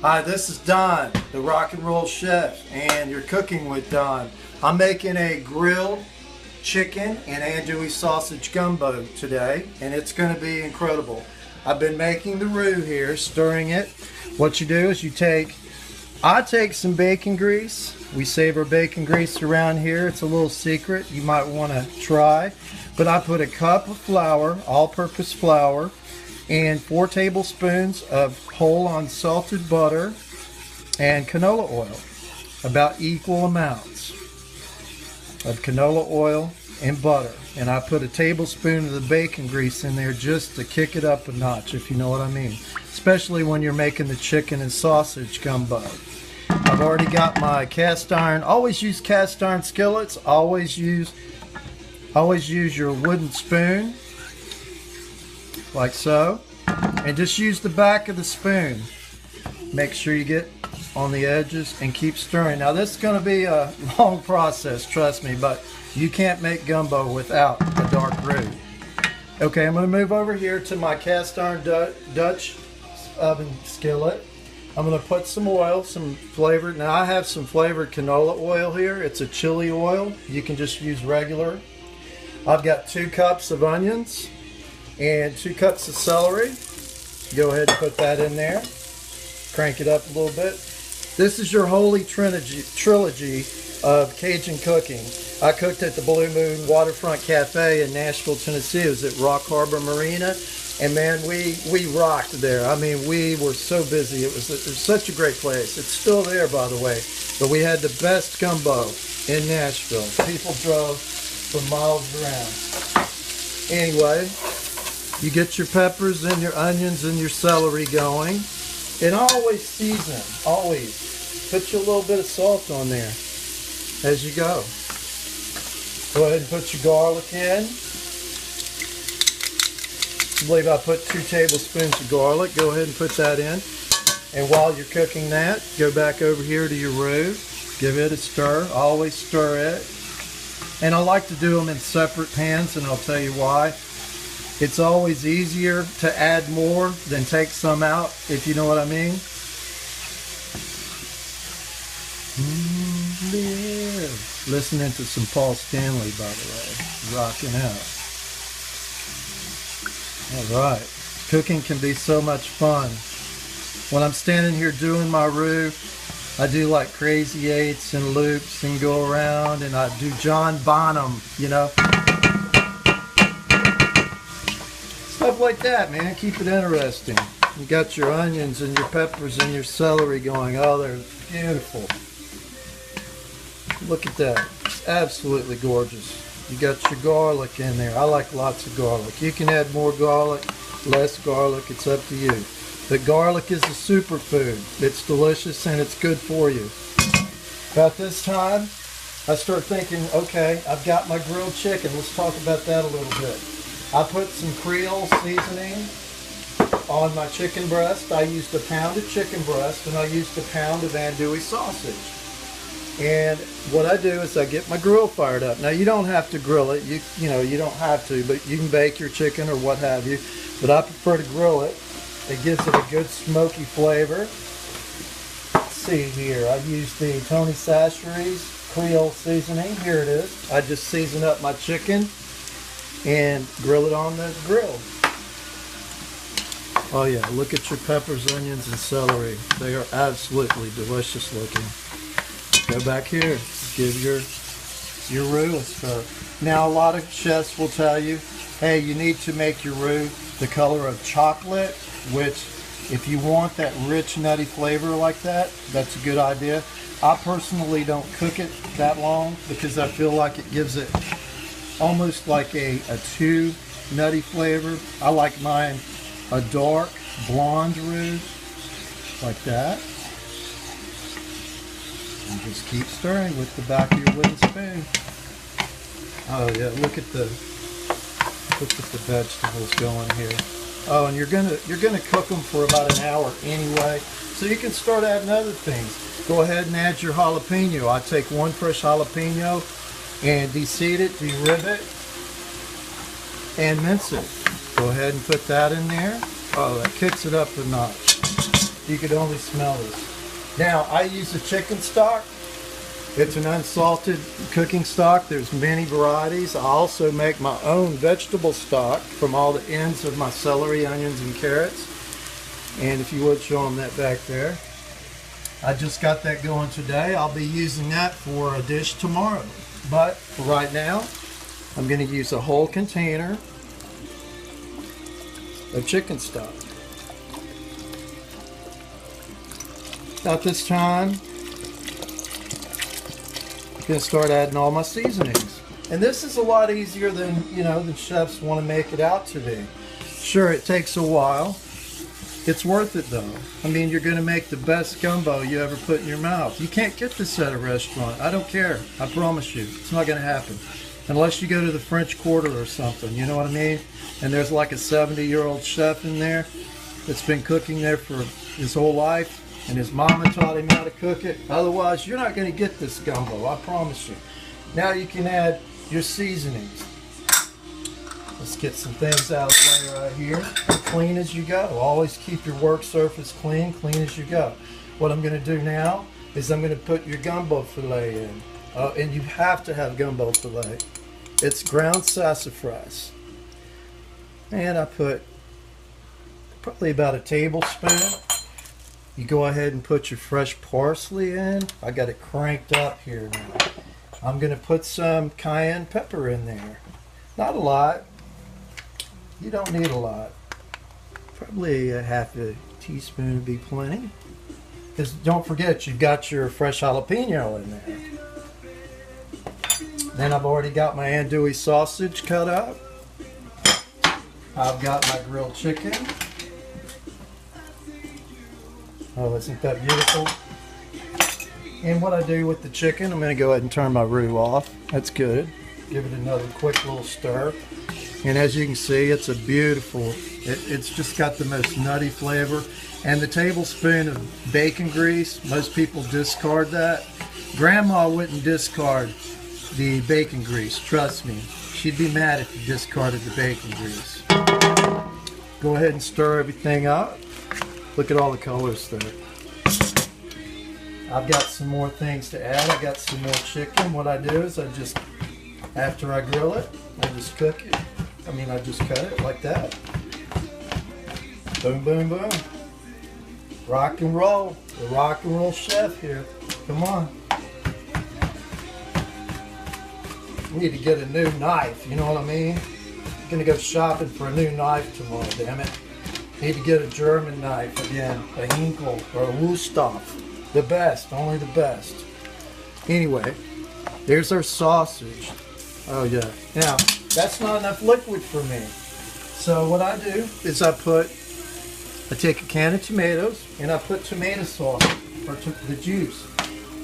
Hi, this is Don, the rock and roll chef, and you're cooking with Don. I'm making a grilled chicken and andouille sausage gumbo today, and it's going to be incredible. I've been making the roux here, stirring it. What you do is I take some bacon grease. We save our bacon grease around here. It's a little secret you might want to try. But I put a cup of flour, all-purpose flour, and 4 tablespoons of whole unsalted butter and canola oil, about equal amounts of canola oil and butter. And I put a tablespoon of the bacon grease in there just to kick it up a notch, if you know what I mean, especially when you're making the chicken and sausage gumbo. I've already got my cast iron. Always use cast iron skillets. Always use your wooden spoon, like so, and just use the back of the spoon. Make sure you get on the edges and keep stirring. Now this is going to be a long process, trust me, but you can't make gumbo without a dark roux. Okay, I'm going to move over here to my cast iron Dutch oven skillet. I'm going to put some oil, some flavored. Now I have some flavored canola oil here. It's a chili oil. You can just use regular. I've got 2 cups of onions and 2 cups of celery. Go ahead and put that in there. Crank it up a little bit. This is your holy trilogy of Cajun cooking. I cooked at the Blue Moon Waterfront Cafe in Nashville, Tennessee. It was at Rock Harbor Marina. And man, we rocked there. I mean, we were so busy. It was such a great place. It's still there, by the way. But we had the best gumbo in Nashville. People drove for miles around. Anyway, you get your peppers and your onions and your celery going. And always season, always. Put your little bit of salt on there as you go. Go ahead and put your garlic in. I believe I put 2 tablespoons of garlic. Go ahead and put that in. And while you're cooking that, go back over here to your roux. Give it a stir. Always stir it. And I like to do them in separate pans, and I'll tell you why. It's always easier to add more than take some out, if you know what I mean. Listening to some Paul Stanley, by the way. Rocking out. Alright. Cooking can be so much fun. When I'm standing here doing my roux, I do like crazy eights and loops and go around, and I do John Bonham, you know. Stuff like that, man. Keep it interesting. You got your onions and your peppers and your celery going. Oh, they're beautiful. Look at that. It's absolutely gorgeous. You got your garlic in there. I like lots of garlic. You can add more garlic, less garlic. It's up to you. But garlic is a superfood. It's delicious and it's good for you. About this time, I start thinking, okay, I've got my grilled chicken. Let's talk about that a little bit. I put some Creole seasoning on my chicken breast. I used a pound of chicken breast and I used a pound of andouille sausage. And what I do is I get my grill fired up. Now you don't have to grill it. You know, you don't have to, but you can bake your chicken or what have you. But I prefer to grill it. It gives it a good smoky flavor. Let's see here. I use the Tony Chachere's Creole seasoning. Here it is. I just season up my chicken and grill it on the grill. Oh yeah, look at your peppers, onions, and celery. They are absolutely delicious looking. Go back here. Give your roux a stir. Now a lot of chefs will tell you, hey, you need to make your roux the color of chocolate, which if you want that rich nutty flavor like that, that's a good idea. I personally don't cook it that long because I feel like it gives it almost like a too nutty flavor. I like mine a dark blonde roux like that. And just keep stirring with the back of your wooden spoon. Oh yeah, look at the vegetables going here. Oh, and you're gonna cook them for about an hour anyway, so you can start adding other things. Go ahead and add your jalapeno. I take 1 fresh jalapeno and deseed it, de-rib it, and mince it. Go ahead and put that in there. Oh, that kicks it up a notch. You could only smell this. Now, I use a chicken stock. It's an unsalted cooking stock. There's many varieties. I also make my own vegetable stock from all the ends of my celery, onions, and carrots. And if you would show them that back there. I just got that going today. I'll be using that for a dish tomorrow. But for right now, I'm going to use a whole container of chicken stock. About this time, I'm going to start adding all my seasonings. And this is a lot easier than, than chefs want to make it out to be. Sure, it takes a while. It's worth it though. I mean, you're going to make the best gumbo you ever put in your mouth. You can't get this at a restaurant. I don't care. I promise you. It's not going to happen. Unless you go to the French Quarter or something, you know what I mean? And there's like a 70-year-old chef in there that's been cooking there for his whole life. And his mama taught him how to cook it. Otherwise, you're not going to get this gumbo, I promise you. Now you can add your seasonings. Let's get some things out of the way right here. Clean as you go. Always keep your work surface clean as you go. What I'm going to do now is I'm going to put your gumbo filet in. And you have to have gumbo filet. It's ground sassafras. And I put probably about a tablespoon. You go ahead and put your fresh parsley in. I got it cranked up here now. I'm going to put some cayenne pepper in there. Not a lot. You don't need a lot. Probably a half a teaspoon would be plenty. Because don't forget, you've got your fresh jalapeno in there. Then I've already got my andouille sausage cut up. I've got my grilled chicken. Oh, isn't that beautiful? And what I do with the chicken, I'm going to go ahead and turn my roux off. That's good. Give it another quick little stir. And as you can see, it's a beautiful, it's just got the most nutty flavor. And the tablespoon of bacon grease, most people discard that. Grandma wouldn't discard the bacon grease, trust me. She'd be mad if you discarded the bacon grease. Go ahead and stir everything up. Look at all the colors there. I've got some more things to add. I got some more chicken. What I do is I just, after I grill it, I just cook it. I just cut it like that. Boom, boom, boom. Rock and roll. The rock and roll chef here. Come on. We need to get a new knife, you know what I mean? I'm gonna go shopping for a new knife tomorrow, damn it. Need to get a German knife again, a Hinkle or a Wusthof. The best, only the best. Anyway, there's our sausage. Oh yeah. Now, that's not enough liquid for me. So what I do is I take a can of tomatoes and I put tomato sauce, or the juice.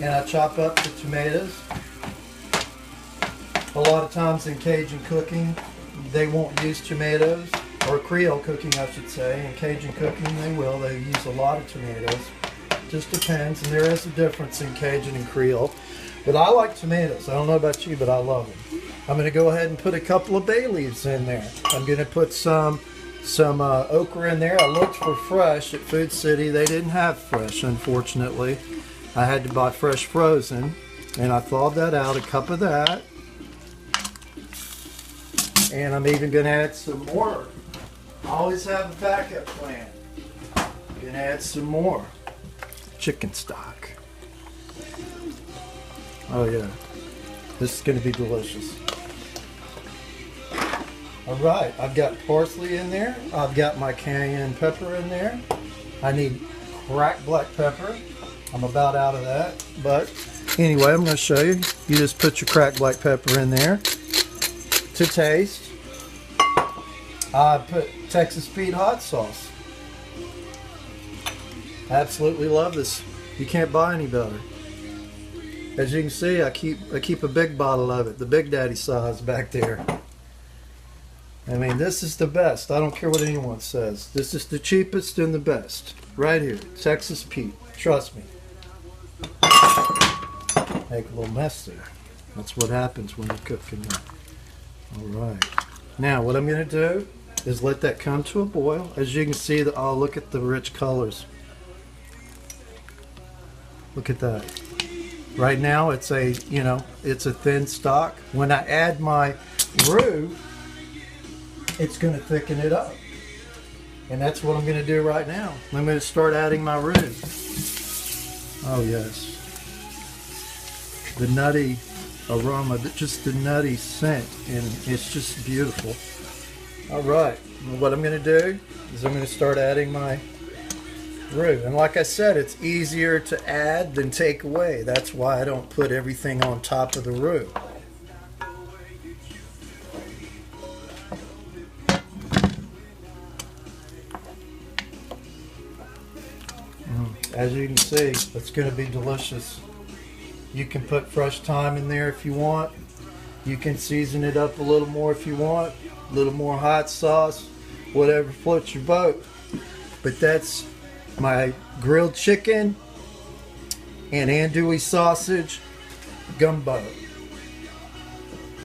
And I chop up the tomatoes. A lot of times in Cajun cooking, they won't use tomatoes, or Creole cooking I should say. In Cajun cooking they will. They use a lot of tomatoes. Just depends, and there is a difference in Cajun and Creole. But I like tomatoes. I don't know about you, but I love them. I'm going to go ahead and put a couple of bay leaves in there. I'm going to put some okra in there. I looked for fresh at Food City. They didn't have fresh, unfortunately. I had to buy fresh frozen, and I thawed that out, a cup of that. And I'm even going to add some more. I always have a backup plan. I'm going to add some more chicken stock. Oh yeah, this is going to be delicious. Alright, I've got parsley in there. I've got my cayenne pepper in there. I need cracked black pepper. I'm about out of that. But anyway, I'm going to show you. You just put your cracked black pepper in there. To taste, I put Texas Pete hot sauce. Absolutely love this. You can't buy any better. As you can see, I keep a big bottle of it, the Big Daddy size back there. I mean, this is the best. I don't care what anyone says. This is the cheapest and the best. Right here, Texas Pete. Trust me. Make a little mess there. That's what happens when you're cooking. Alright. Now, what I'm going to do is let that come to a boil. As you can see, oh, look at the rich colors. Look at that. Right now it's a, it's a thin stock. When I add my roux, it's going to thicken it up. And that's what I'm going to do right now. I'm going to start adding my roux. Oh yes. The nutty aroma, just the nutty scent, and it's just beautiful. All right, well, what I'm going to do is I'm going to start adding my roux. And like I said, it's easier to add than take away. That's why I don't put everything on top of the roux. As you can see, it's going to be delicious. You can put fresh thyme in there if you want. You can season it up a little more if you want. A little more hot sauce, whatever floats your boat. But that's my grilled chicken and andouille sausage gumbo.